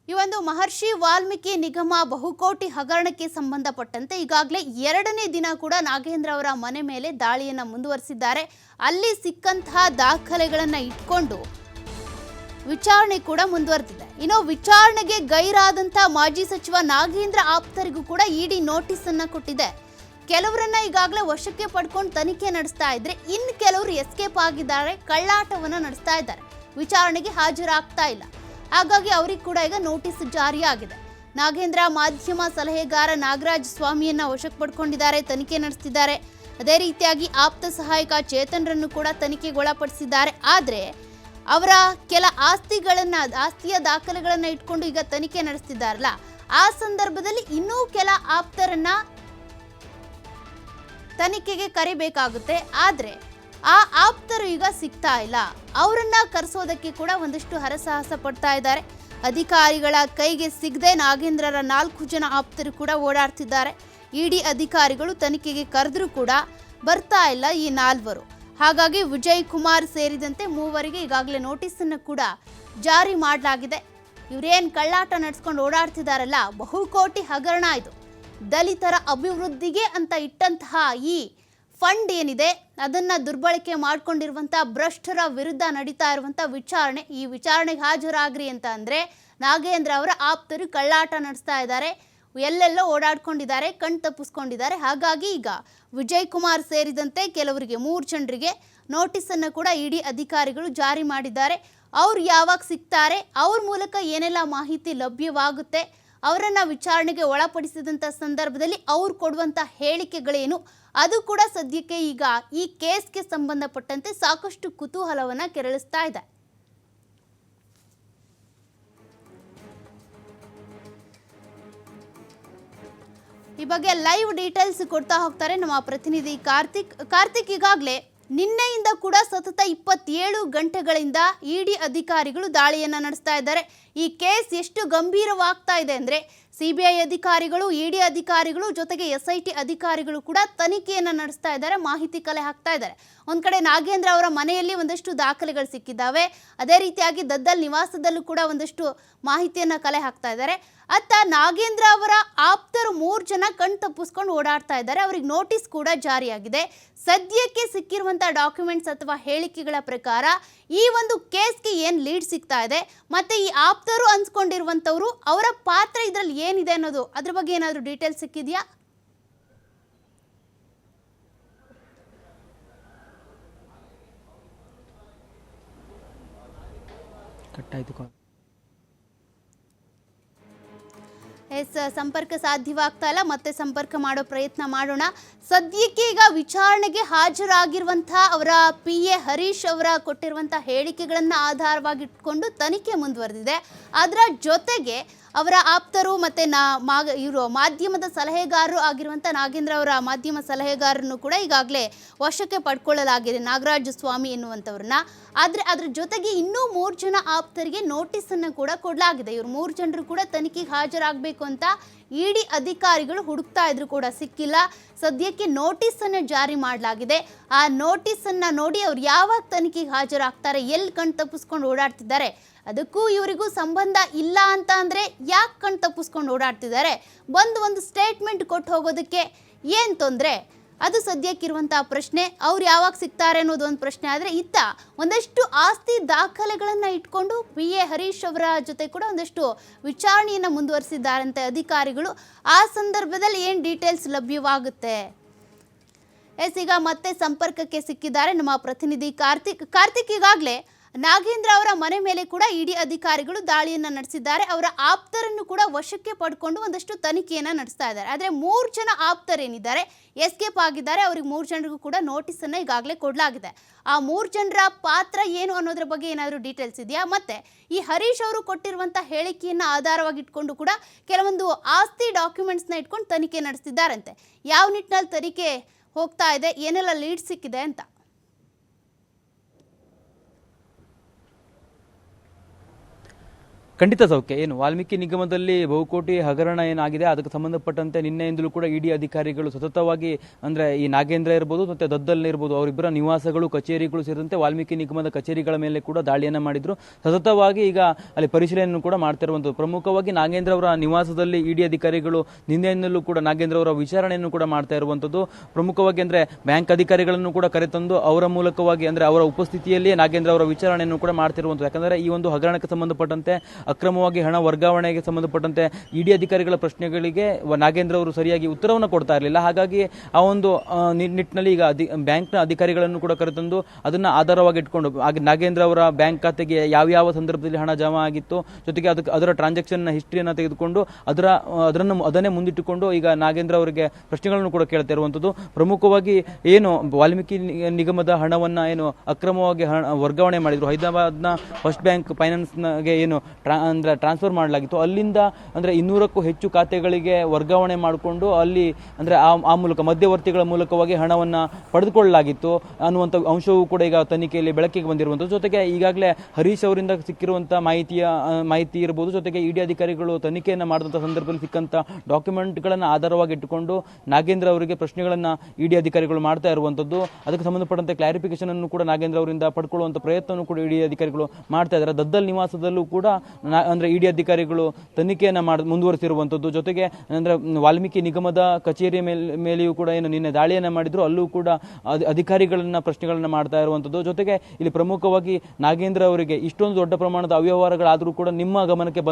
ಈ ಒಂದು ಮಹರ್ಷಿ ವಾಲ್ಮೀಕಿ ನಿಗಮ ಬಹುಕೋಟಿ ಹಗರಣಕ್ಕೆ ಸಂಬಂಧಪಟ್ಟಂತೆ ಈಗಾಗಲೇ ಎರಡನೇ ದಿನ ಕೂಡ ನಾಗೇಂದ್ರ ಅವರ ಮನೆ ಮೇಲೆ ದಾಳಿಯನ್ನು ಮುಂದುವರಿಸಿದ್ದಾರೆ. ಅಲ್ಲಿ ಸಿಕ್ಕಂತಹ ದಾಖಲೆಗಳನ್ನು ಇಟ್ಕೊಂಡು ವಿಚಾರಣೆ ಕೂಡ ಮುಂದುವರೆದಿದೆ. ಇನ್ನು ವಿಚಾರಣೆಗೆ ಗೈರಾದಂತಹ ಮಾಜಿ ಸಚಿವ ನಾಗೇಂದ್ರ ಆಪ್ತರಿಗೂ ಕೂಡ ಇಡಿ ನೋಟಿಸ್ ಅನ್ನು ಕೊಟ್ಟಿದೆ. ಕೆಲವರನ್ನ ಈಗಾಗಲೇ ವಶಕ್ಕೆ ಪಡ್ಕೊಂಡು ತನಿಖೆ ನಡೆಸ್ತಾ ಇದ್ರೆ, ಇನ್ನು ಕೆಲವರು ಎಸ್ಕೇಪ್ ಆಗಿದ್ದಾರೆ, ಕಳ್ಳಾಟವನ್ನು ನಡೆಸ್ತಾ ಇದ್ದಾರೆ, ವಿಚಾರಣೆಗೆ ಹಾಜರಾಗ್ತಾ ಇಲ್ಲ. ಹಾಗಾಗಿ ಅವರಿಗೆ ಕೂಡ ಈಗ ನೋಟಿಸ್ ಜಾರಿಯಾಗಿದೆ. ನಾಗೇಂದ್ರ ಮಾಧ್ಯಮ ಸಲಹೆಗಾರ ನಾಗರಾಜ್ ಸ್ವಾಮಿಯನ್ನ ವಶಕ್ಕೆ ಪಡ್ಕೊಂಡಿದ್ದಾರೆ, ತನಿಖೆ ನಡೆಸ್ತಿದ್ದಾರೆ. ಅದೇ ರೀತಿಯಾಗಿ ಆಪ್ತ ಸಹಾಯಕ ಚೇತನ್ರನ್ನು ಕೂಡ ತನಿಖೆಗೆ ಒಳಪಡಿಸಿದ್ದಾರೆ. ಆದರೆ ಅವರ ಕೆಲ ಆಸ್ತಿಯ ದಾಖಲೆಗಳನ್ನ ಇಟ್ಕೊಂಡು ಈಗ ತನಿಖೆ ನಡೆಸ್ತಿದ್ದಾರಲ್ಲ, ಆ ಸಂದರ್ಭದಲ್ಲಿ ಇನ್ನೂ ಕೆಲ ಆಪ್ತರನ್ನ ತನಿಖೆಗೆ ಕರಿಬೇಕಾಗುತ್ತೆ. ಆದರೆ ಆ ಆಪ್ತರು ಈಗ ಸಿಗ್ತಾ ಇಲ್ಲ. ಅವರನ್ನ ಕರೆಸೋದಕ್ಕೆ ಕೂಡ ಒಂದಷ್ಟು ಹರಸಾಹಸ ಪಡ್ತಾ ಇದ್ದಾರೆ. ಅಧಿಕಾರಿಗಳ ಕೈಗೆ ಸಿಗದೆ ನಾಗೇಂದ್ರರ 4 ಜನ ಆಪ್ತರು ಕೂಡ ಓಡಾಡ್ತಿದ್ದಾರೆ. ಇಡಿ ಅಧಿಕಾರಿಗಳು ತನಿಖೆಗೆ ಕರೆದ್ರೂ ಕೂಡ ಬರ್ತಾ ಇಲ್ಲ ಈ 4. ಹಾಗಾಗಿ ವಿಜಯ್ ಕುಮಾರ್ ಸೇರಿದಂತೆ 3 ಈಗಾಗಲೇ ನೋಟಿಸ್ ಅನ್ನು ಕೂಡ ಜಾರಿ ಮಾಡಲಾಗಿದೆ. ಇವರೇನು ಕಳ್ಳಾಟ ನಡೆಸ್ಕೊಂಡು ಓಡಾಡ್ತಿದಾರಲ್ಲ, ಬಹುಕೋಟಿ ಹಗರಣ ಇದು. ದಲಿತರ ಅಭಿವೃದ್ಧಿಗೆ ಅಂತ ಇಟ್ಟಂತಹ ಈ ಫಂಡ್ ಏನಿದೆ, ಅದನ್ನ ದುರ್ಬಳಕೆ ಮಾಡ್ಕೊಂಡಿರುವಂತಹ ಭ್ರಷ್ಟರ ವಿರುದ್ಧ ನಡೀತಾ ಇರುವಂತಹ ವಿಚಾರಣೆ, ಈ ವಿಚಾರಣೆಗೆ ಹಾಜರಾಗ್ರಿ ಅಂತ ಅಂದ್ರೆ ನಾಗೇಂದ್ರ ಅವರ ಆಪ್ತರು ಕಳ್ಳಾಟ ನಡೆಸ್ತಾ ಇದ್ದಾರೆ, ಎಲ್ಲೆಲ್ಲೋ ಓಡಾಡ್ಕೊಂಡಿದ್ದಾರೆ, ಕಣ್ ತಪ್ಪಿಸ್ಕೊಂಡಿದ್ದಾರೆ. ಹಾಗಾಗಿ ಈಗ ವಿಜಯ್ ಕುಮಾರ್ ಸೇರಿದಂತೆ ಕೆಲವರಿಗೆ 3 ಜನರಿಗೆ ನೋಟಿಸ್ ಅನ್ನು ಕೂಡ ಇಡಿ ಅಧಿಕಾರಿಗಳು ಜಾರಿ ಮಾಡಿದ್ದಾರೆ. ಅವ್ರು ಯಾವಾಗ ಸಿಗ್ತಾರೆ, ಅವ್ರ ಮೂಲಕ ಏನೆಲ್ಲ ಮಾಹಿತಿ ಲಭ್ಯವಾಗುತ್ತೆ, ಅವರನ್ನ ವಿಚಾರಣೆಗೆ ಒಳಪಡಿಸಿದಂಥ ಸಂದರ್ಭದಲ್ಲಿ ಅವ್ರು ಕೊಡುವಂಥ ಹೇಳಿಕೆಗಳೇನು, ಅದು ಕೂಡ ಸದ್ಯಕ್ಕೆ ಈಗ ಈ ಕೇಸ್ಗೆ ಸಂಬಂಧಪಟ್ಟಂತೆ ಸಾಕಷ್ಟು ಕುತೂಹಲವನ್ನು ಕೆರಳಿಸ್ತಾ ಇದೆ. ಈ ಬಗ್ಗೆ ಲೈವ್ ಡೀಟೇಲ್ಸ್ ಕೊಡ್ತಾ ಹೋಗ್ತಾರೆ ನಮ್ಮ ಪ್ರತಿನಿಧಿ ಕಾರ್ತಿಕ್. ಈಗಾಗಲೇ ನಿನ್ನೆಯಿಂದ ಕೂಡ ಸತತ 27 ಗಂಟೆಗಳಿಂದ ಇಡಿ ಅಧಿಕಾರಿಗಳು ದಾಳಿಯನ್ನು ನಡೆಸ್ತಾ ಇದ್ದಾರೆ. ಈ ಕೇಸ್ ಎಷ್ಟು ಗಂಭೀರವಾಗ್ತಾ ಇದೆ ಅಂದರೆ, ಸಿಬಿಐ ಅಧಿಕಾರಿಗಳು, ಇಡಿ ಅಧಿಕಾರಿಗಳು ಜೊತೆಗೆ SIT ಅಧಿಕಾರಿಗಳು ಕೂಡ ತನಿಖೆಯನ್ನು ನಡೆಸ್ತಾ ಇದ್ದಾರೆ, ಮಾಹಿತಿ ಕಲೆ ಹಾಕ್ತಾ ಇದ್ದಾರೆ. ಒಂದು ಕಡೆ ನಾಗೇಂದ್ರ ಅವರ ಮನೆಯಲ್ಲಿ ಒಂದಷ್ಟು ದಾಖಲೆಗಳು ಸಿಕ್ಕಿದ್ದಾವೆ. ಅದೇ ರೀತಿಯಾಗಿ ದದ್ದಲ್ ನಿವಾಸದಲ್ಲೂ ಕೂಡ ಒಂದಷ್ಟು ಮಾಹಿತಿಯನ್ನು ಕಲೆ ಹಾಕ್ತಾ ಇದ್ದಾರೆ. ಅತ್ತ ನಾಗೇಂದ್ರ ಅವರ ಆಪ್ತರು 3 ಜನ ಕಣ್ ತಪ್ಪಿಸ್ಕೊಂಡು ಓಡಾಡ್ತಾ ಇದ್ದಾರೆ. ಅವರಿಗೆ ನೋಟಿಸ್ ಕೂಡ ಜಾರಿಯಾಗಿದೆ. ಸದ್ಯಕ್ಕೆ ಸಿಕ್ಕಿರುವಂಥ ಡಾಕ್ಯುಮೆಂಟ್ಸ್ ಅಥವಾ ಹೇಳಿಕೆಗಳ ಪ್ರಕಾರ ಈ ಒಂದು ಕೇಸ್ಗೆ ಏನು ಲೀಡ್ ಸಿಗ್ತಾ ಇದೆ, ಮತ್ತೆ ಈ ಆಪ್ತರು ಅನ್ಸ್ಕೊಂಡಿರುವಂಥವ್ರು ಅವರ ಪಾತ್ರ ಇದರಲ್ಲಿ ಏನಿದೆ ಅನ್ನೋದು, ಅದ್ರ ಬಗ್ಗೆ ಏನಾದರೂ ಡೀಟೇಲ್ಸ್ ಸಿಕ್ಕಿದೆಯಾ? ಸಂಪರ್ಕ ಸಾಧ್ಯವಾಗ್ತಾ ಇಲ್ಲ, ಮತ್ತೆ ಸಂಪರ್ಕ ಮಾಡೋ ಪ್ರಯತ್ನ ಮಾಡೋಣ. ಸದ್ಯಕ್ಕೆ ಈಗ ವಿಚಾರಣೆಗೆ ಹಾಜರಾಗಿರುವಂತಹ ಅವರ PA ಹರೀಶ್ ಅವರ ಕೊಟ್ಟಿರುವಂತಹ ಹೇಳಿಕೆಗಳನ್ನು ಆಧಾರವಾಗಿಟ್ಕೊಂಡು ತನಿಖೆ ಮುಂದುವರೆದಿದೆ. ಅದರ ಜೊತೆಗೆ ಅವರ ಆಪ್ತರು ಮತ್ತು ಇವರು ಮಾಧ್ಯಮದ ಸಲಹೆಗಾರರು ಆಗಿರುವಂಥ ನಾಗೇಂದ್ರ ಅವರ ಮಾಧ್ಯಮ ಸಲಹೆಗಾರರನ್ನು ಕೂಡ ಈಗಾಗಲೇ ವಶಕ್ಕೆ ಪಡ್ಕೊಳ್ಳಲಾಗಿದೆ, ನಾಗರಾಜ ಸ್ವಾಮಿ ಎನ್ನುವಂಥವ್ರನ್ನ. ಆದರೆ ಅದರ ಜೊತೆಗೆ ಇನ್ನೂ 3 ಜನ ಆಪ್ತರಿಗೆ ನೋಟಿಸನ್ನು ಕೂಡ ಕೊಡಲಾಗಿದೆ. ಇವರು 3 ಜನರು ಕೂಡ ತನಿಖೆಗೆ ಹಾಜರಾಗಬೇಕು ಅಂತ ಇಡಿ ಅಧಿಕಾರಿಗಳು ಹುಡುಕ್ತಾ ಇದ್ರು ಕೂಡ ಸಿಕ್ಕಿಲ್ಲ. ಸದ್ಯಕ್ಕೆ ನೋಟಿಸನ್ನು ಜಾರಿ ಮಾಡಲಾಗಿದೆ. ಆ ನೋಟಿಸನ್ನು ನೋಡಿ ಅವ್ರು ಯಾವಾಗ ತನಿಖೆಗೆ ಹಾಜರಾಗ್ತಾರೆ, ಎಲ್ಲಿ ಕಣ್ ತಪ್ಪಿಸ್ಕೊಂಡು ಓಡಾಡ್ತಿದ್ದಾರೆ, ಅದಕ್ಕೂ ಇವರಿಗೂ ಸಂಬಂಧ ಇಲ್ಲ ಅಂತ ಅಂದರೆ ಯಾಕೆ ಕಣ್ ತಪ್ಪಿಸ್ಕೊಂಡು ಓಡಾಡ್ತಿದ್ದಾರೆ, ಒಂದು ಸ್ಟೇಟ್ಮೆಂಟ್ ಕೊಟ್ಟು ಹೋಗೋದಕ್ಕೆ ಏನು ತೊಂದರೆ, ಅದು ಸದ್ಯಕ್ಕಿರುವಂಥ ಪ್ರಶ್ನೆ. ಅವ್ರು ಯಾವಾಗ ಸಿಗ್ತಾರೆ ಅನ್ನೋದು ಒಂದು ಪ್ರಶ್ನೆ. ಆದರೆ ಇತ್ತ ಒಂದಷ್ಟು ಆಸ್ತಿ ದಾಖಲೆಗಳನ್ನು ಇಟ್ಕೊಂಡು PA ಹರೀಶ್ ಅವರ ಜೊತೆ ಕೂಡ ಒಂದಷ್ಟು ವಿಚಾರಣೆಯನ್ನು ಮುಂದುವರಿಸಿದ್ದಾರಂತೆ ಅಧಿಕಾರಿಗಳು. ಆ ಸಂದರ್ಭದಲ್ಲಿ ಏನು ಡೀಟೇಲ್ಸ್ ಲಭ್ಯವಾಗುತ್ತೆ? ಈಗ ಮತ್ತೆ ಸಂಪರ್ಕಕ್ಕೆ ಸಿಕ್ಕಿದ್ದಾರೆ ನಮ್ಮ ಪ್ರತಿನಿಧಿ ಕಾರ್ತಿಕ್. ಈಗಾಗಲೇ ನಾಗೇಂದ್ರ ಅವರ ಮನೆ ಮೇಲೆ ಕೂಡ ಇಡಿ ಅಧಿಕಾರಿಗಳು ದಾಳಿಯನ್ನು ನಡೆಸಿದ್ದಾರೆ. ಅವರ ಆಪ್ತರನ್ನು ಕೂಡ ವಶಕ್ಕೆ ಪಡ್ಕೊಂಡು ಒಂದಷ್ಟು ತನಿಖೆಯನ್ನು ನಡೆಸ್ತಾ ಇದ್ದಾರೆ. ಆದರೆ 3 ಜನ ಆಪ್ತರೇನಿದ್ದಾರೆ ಎಸ್ಕೇಪ್ ಆಗಿದ್ದಾರೆ. ಅವ್ರಿಗೆ 3 ಜನರಿಗೂ ಕೂಡ ನೋಟಿಸನ್ನು ಈಗಾಗಲೇ ಕೊಡಲಾಗಿದೆ. ಆ 3 ಜನರ ಪಾತ್ರ ಏನು ಅನ್ನೋದ್ರ ಬಗ್ಗೆ ಏನಾದರೂ ಡೀಟೇಲ್ಸ್ ಇದೆಯಾ? ಮತ್ತೆ ಈ ಹರೀಶ್ ಅವರು ಕೊಟ್ಟಿರುವಂಥ ಹೇಳಿಕೆಯನ್ನು ಆಧಾರವಾಗಿ ಇಟ್ಕೊಂಡು ಕೂಡ ಕೆಲವೊಂದು ಆಸ್ತಿ ಡಾಕ್ಯುಮೆಂಟ್ಸ್ನ ಇಟ್ಕೊಂಡು ತನಿಖೆ ನಡೆಸ್ತಿದ್ದಾರಂತೆ. ಯಾವ ನಿಟ್ಟಿನಲ್ಲಿ ತನಿಖೆ ಹೋಗ್ತಾ ಇದೆ, ಏನೆಲ್ಲ ಲೀಡ್ ಸಿಕ್ಕಿದೆ ಅಂತ? ಖಂಡಿತ ಸೌಖ್ಯ. ಏನು ವಾಲ್ಮೀಕಿ ನಿಗಮದಲ್ಲಿ ಬಹುಕೋಟಿ ಹಗರಣ ಏನಾಗಿದೆ ಅದಕ್ಕೆ ಸಂಬಂಧಪಟ್ಟಂತೆ ನಿನ್ನೆಯಿಂದಲೂ ಕೂಡ ಇಡಿ ಅಧಿಕಾರಿಗಳು ಸತತವಾಗಿ ಅಂದ್ರೆ ಈ ನಾಗೇಂದ್ರ ಇರ್ಬೋದು ಮತ್ತೆ ದದ್ದಲ್ ಇರ್ಬೋದು ಅವರಿಬ್ಬರ ನಿವಾಸಗಳು ಕಚೇರಿಗಳು ಸೇರಿದಂತೆ ವಾಲ್ಮೀಕಿ ನಿಗಮದ ಕಚೇರಿಗಳ ಮೇಲೆ ಕೂಡ ದಾಳಿಯನ್ನ ಮಾಡಿದ್ರು. ಸತತವಾಗಿ ಈಗ ಅಲ್ಲಿ ಪರಿಶೀಲನೆಯನ್ನು ಕೂಡ ಮಾಡ್ತಿರುವಂಥದ್ದು. ಪ್ರಮುಖವಾಗಿ ನಾಗೇಂದ್ರ ಅವರ ನಿವಾಸದಲ್ಲಿ ಇಡಿ ಅಧಿಕಾರಿಗಳು ನಿನ್ನೆಯಿಂದಲೂ ಕೂಡ ನಾಗೇಂದ್ರ ಅವರ ವಿಚಾರಣೆಯನ್ನು ಕೂಡ ಮಾಡ್ತಾ ಇರುವಂಥದ್ದು. ಪ್ರಮುಖವಾಗಿ ಅಂದ್ರೆ ಬ್ಯಾಂಕ್ ಅಧಿಕಾರಿಗಳನ್ನು ಕೂಡ ಕರೆತಂದು ಅವರ ಮೂಲಕವಾಗಿ ಅಂದ್ರೆ ಅವರ ಉಪಸ್ಥಿತಿಯಲ್ಲಿಯೇ ನಾಗೇಂದ್ರ ಅವರ ವಿಚಾರಣೆಯನ್ನು ಕೂಡ ಮಾಡ್ತಿರುವಂಥದ್ದು. ಯಾಕಂದ್ರೆ ಈ ಒಂದು ಹಗರಣಕ್ಕೆ ಸಂಬಂಧಪಟ್ಟಂತೆ ಅಕ್ರಮವಾಗಿ ಹಣ ವರ್ಗಾವಣೆಗೆ ಸಂಬಂಧಪಟ್ಟಂತೆ ಇಡಿ ಅಧಿಕಾರಿಗಳ ಪ್ರಶ್ನೆಗಳಿಗೆ ನಾಗೇಂದ್ರ ಅವರು ಸರಿಯಾಗಿ ಉತ್ತರವನ್ನು ಕೊಡ್ತಾ ಇರಲಿಲ್ಲ. ಹಾಗಾಗಿ ಆ ಒಂದು ನಿಟ್ಟಿನಲ್ಲಿ ಈಗ ಬ್ಯಾಂಕ್ನ ಅಧಿಕಾರಿಗಳನ್ನು ಕೂಡ ಕರೆತಂದು ಅದನ್ನ ಆಧಾರವಾಗಿ ಇಟ್ಕೊಂಡು ನಾಗೇಂದ್ರ ಅವರ ಬ್ಯಾಂಕ್ ಖಾತೆಗೆ ಯಾವ ಸಂದರ್ಭದಲ್ಲಿ ಹಣ ಜಮಾ ಆಗಿತ್ತು, ಜೊತೆಗೆ ಅದರ ಟ್ರಾನ್ಸಾಕ್ಷನ್ ಹಿಸ್ಟ್ರಿಯನ್ನು ತೆಗೆದುಕೊಂಡು ಅದನ್ನೇ ಮುಂದಿಟ್ಟುಕೊಂಡು ಈಗ ನಾಗೇಂದ್ರ ಅವರಿಗೆ ಪ್ರಶ್ನೆಗಳನ್ನು ಕೂಡ ಕೇಳ್ತಾ ಇರುವಂಥದ್ದು. ಪ್ರಮುಖವಾಗಿ ಏನು ವಾಲ್ಮೀಕಿ ನಿಗಮದ ಹಣವನ್ನ ಏನು ಅಕ್ರಮವಾಗಿ ವರ್ಗಾವಣೆ ಮಾಡಿದ್ರು, ಹೈದರಾಬಾದ್ನ ಫಸ್ಟ್ ಬ್ಯಾಂಕ್ ಫೈನಾನ್ಸ್ಗೆ ಏನು ಅಂದ್ರೆ ಟ್ರಾನ್ಸ್ಫರ್ ಮಾಡಲಾಗಿತ್ತು, ಅಲ್ಲಿಂದ ಅಂದ್ರೆ 200ಕ್ಕೂ ಹೆಚ್ಚು ಖಾತೆಗಳಿಗೆ ವರ್ಗಾವಣೆ ಮಾಡಿಕೊಂಡು ಅಲ್ಲಿ ಅಂದ್ರೆ ಆ ಮೂಲಕ ಮಧ್ಯವರ್ತಿಗಳ ಮೂಲಕವಾಗಿ ಹಣವನ್ನ ಪಡೆದುಕೊಳ್ಳಲಾಗಿತ್ತು ಅನ್ನುವಂಥ ಅಂಶವೂ ಕೂಡ ಈಗ ತನಿಖೆಯಲ್ಲಿ ಬೆಳಕಿಗೆ ಬಂದಿರುವಂಥದ್ದು. ಜೊತೆಗೆ ಈಗಾಗಲೇ ಹರೀಶ್ ಅವರಿಂದ ಸಿಕ್ಕಿರುವಂತಹ ಮಾಹಿತಿ ಇರಬಹುದು, ಜೊತೆಗೆ ಇಡಿ ಅಧಿಕಾರಿಗಳು ತನಿಖೆಯನ್ನು ಮಾಡಿದಂಥ ಸಂದರ್ಭದಲ್ಲಿ ಸಿಕ್ಕಂತ ಡಾಕ್ಯುಮೆಂಟ್ಗಳನ್ನು ಆಧಾರವಾಗಿ ಇಟ್ಟುಕೊಂಡು ನಾಗೇಂದ್ರ ಅವರಿಗೆ ಪ್ರಶ್ನೆಗಳನ್ನ ಇಡಿ ಅಧಿಕಾರಿಗಳು ಮಾಡ್ತಾ ಇರುವಂಥದ್ದು. ಅದಕ್ಕೆ ಸಂಬಂಧಪಟ್ಟಂತೆ ಕ್ಲಾರಿಫಿಕೇಶನ್ ಅನ್ನು ಕೂಡ ನಾಗೇಂದ್ರ ಅವರಿಂದ ಪಡ್ಕೊಳ್ಳುವಂಥ ಪ್ರಯತ್ನವನ್ನು ಕೂಡ ಇಡಿ ಅಧಿಕಾರಿಗಳು ಮಾಡ್ತಾ ಇದ್ದಾರೆ. ದದ್ದಲ್ ನಿವಾಸದಲ್ಲೂ ಕೂಡ ಅಂದ್ರೆ ಇಡಿ ಅಧಿಕಾರಿಗಳು ತನಿಖೆಯನ್ನ ಮುಂದುವರಿಸಿರುವಂಥದ್ದು. ಜೊತೆಗೆ ಅಂದ್ರೆ ವಾಲ್ಮೀಕಿ ನಿಗಮದ ಕಚೇರಿಯ ಮೇಲೆಯೂ ಕೂಡ ಏನು ನಿನ್ನೆ ದಾಳಿಯನ್ನ ಮಾಡಿದ್ರು, ಅಲ್ಲೂ ಕೂಡ ಅಧಿಕಾರಿಗಳನ್ನ ಪ್ರಶ್ನೆಗಳನ್ನ ಮಾಡ್ತಾ ಇರುವಂಥದ್ದು. ಜೊತೆಗೆ ಇಲ್ಲಿ ಪ್ರಮುಖವಾಗಿ ನಾಗೇಂದ್ರ ಅವರಿಗೆ ಇಷ್ಟೊಂದು ದೊಡ್ಡ ಪ್ರಮಾಣದ ಅವ್ಯವಹಾರಗಳಾದರೂ ಕೂಡ ನಿಮ್ಮ ಗಮನಕ್ಕೆ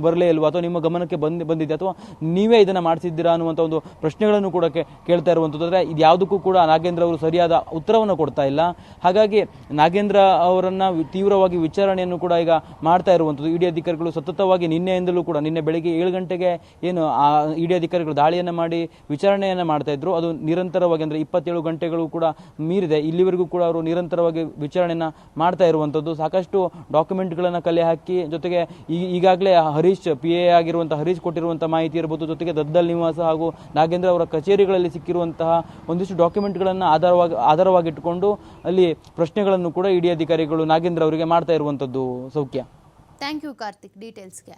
ಬರಲೇ ಇಲ್ವಾ, ಅಥವಾ ನಿಮ್ಮ ಗಮನಕ್ಕೆ ಬಂದಿದೆ, ಅಥವಾ ನೀವೇ ಇದನ್ನ ಮಾಡಿಸಿದ್ದೀರಾ ಅನ್ನುವಂಥ ಒಂದು ಪ್ರಶ್ನೆಗಳನ್ನು ಕೂಡ ಕೇಳ್ತಾ ಇರುವಂಥದ್ದು. ಅಂದ್ರೆ ಇದ್ಯಾವುದಕ್ಕೂ ಕೂಡ ನಾಗೇಂದ್ರ ಅವರು ಸರಿಯಾದ ಉತ್ತರವನ್ನು ಕೊಡ್ತಾ ಇಲ್ಲ. ಹಾಗಾಗಿ ನಾಗೇಂದ್ರ ಅವರನ್ನ ತೀವ್ರವಾಗಿ ವಿಚಾರಣೆಯನ್ನು ಕೂಡ ಈಗ ಮಾಡ್ತಾ ಇರುವಂಥದ್ದು. ಇಡಿ ಅಧಿಕಾರಿಗಳು ಸತತವಾಗಿ ನಿನ್ನೆಯಿಂದಲೂ ಕೂಡ ನಿನ್ನೆ ಬೆಳಗ್ಗೆ 7 ಗಂಟೆಗೆ ಏನು ಇಡಿ ಅಧಿಕಾರಿಗಳು ದಾಳಿಯನ್ನ ಮಾಡಿ ವಿಚಾರಣೆಯನ್ನ ಮಾಡ್ತಾ ಇದ್ರು, ಅದು ನಿರಂತರವಾಗಿ ಅಂದ್ರೆ 27 ಗಂಟೆಗಳು ಕೂಡ ಮೀರಿದೆ. ಇಲ್ಲಿವರೆಗೂ ಕೂಡ ಅವರು ನಿರಂತರವಾಗಿ ವಿಚಾರಣೆಯನ್ನ ಮಾಡ್ತಾ ಇರುವಂಥದ್ದು. ಸಾಕಷ್ಟು ಡಾಕ್ಯುಮೆಂಟ್ಗಳನ್ನ ಕಲೆ ಹಾಕಿ, ಜೊತೆಗೆ ಈಗಾಗಲೇ ಹರೀಶ್ PA ಆಗಿರುವಂತಹ ಹರೀಶ್ ಕೊಟ್ಟಿರುವಂತಹ ಮಾಹಿತಿ ಇರಬಹುದು, ಜೊತೆಗೆ ದದ್ದಲ್ ನಿವಾಸ ಹಾಗೂ ನಾಗೇಂದ್ರ ಅವರ ಕಚೇರಿಗಳಲ್ಲಿ ಸಿಕ್ಕಿರುವಂತಹ ಒಂದಿಷ್ಟು ಡಾಕ್ಯುಮೆಂಟ್ಗಳನ್ನು ಆಧಾರವಾಗಿ ಇಟ್ಟುಕೊಂಡು ಅಲ್ಲಿ ಪ್ರಶ್ನೆಗಳನ್ನು ಕೂಡ ಇಡಿ ಅಧಿಕಾರಿಗಳು ನಾಗೇಂದ್ರ ಅವರಿಗೆ ಮಾಡ್ತಾ ಇರುವಂಥದ್ದು. ಸೌಖ್ಯ. Thank you Karthik ಡೀಟೇಲ್ಸ್ಗೆ.